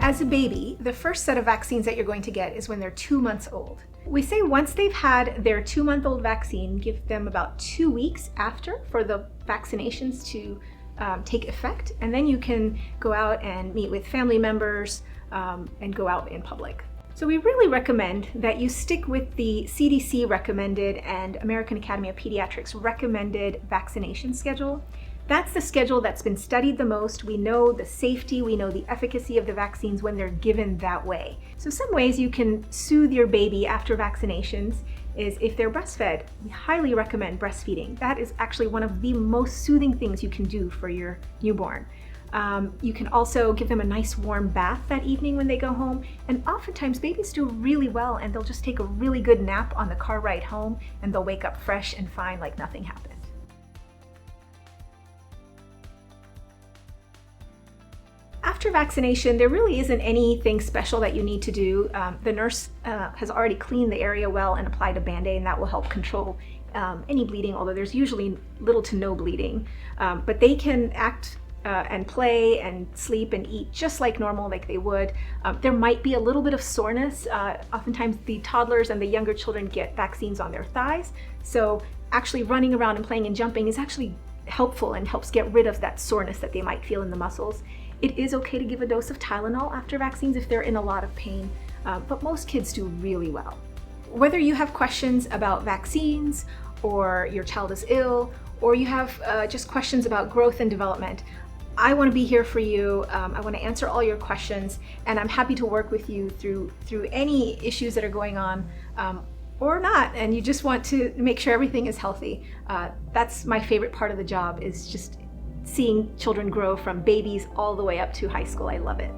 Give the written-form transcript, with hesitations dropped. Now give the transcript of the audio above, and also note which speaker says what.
Speaker 1: As a baby, the first set of vaccines that you're going to get is when they're 2 months old. We say once they've had their 2-month-old vaccine, give them about 2 weeks after for the vaccinations to take effect, and then you can go out and meet with family members and go out in public. So we really recommend that you stick with the CDC recommended and American Academy of Pediatrics recommended vaccination schedule. That's the schedule that's been studied the most. We know the safety, we know the efficacy of the vaccines when they're given that way. So some ways you can soothe your baby after vaccinations is if they're breastfed. We highly recommend breastfeeding. That is actually one of the most soothing things you can do for your newborn. You can also give them a nice warm bath that evening when they go home, and oftentimes babies do really well and they'll just take a really good nap on the car ride home and they'll wake up fresh and fine like nothing happened. After vaccination, there really isn't anything special that you need to do. The nurse has already cleaned the area well and applied a Band-Aid, and that will help control any bleeding, although there's usually little to no bleeding. But they can act and play and sleep and eat just like normal, like they would. There might be a little bit of soreness. Oftentimes the toddlers and the younger children get vaccines on their thighs, so actually running around and playing and jumping is actually helpful and helps get rid of that soreness that they might feel in the muscles. It is okay to give a dose of Tylenol after vaccines if they're in a lot of pain, but most kids do really well. Whether you have questions about vaccines, or your child is ill, or you have just questions about growth and development, I want to be here for you. I want to answer all your questions, and I'm happy to work with you through any issues that are going on or not, and you just want to make sure everything is healthy. That's my favorite part of the job, is just seeing children grow from babies all the way up to high school. I love it.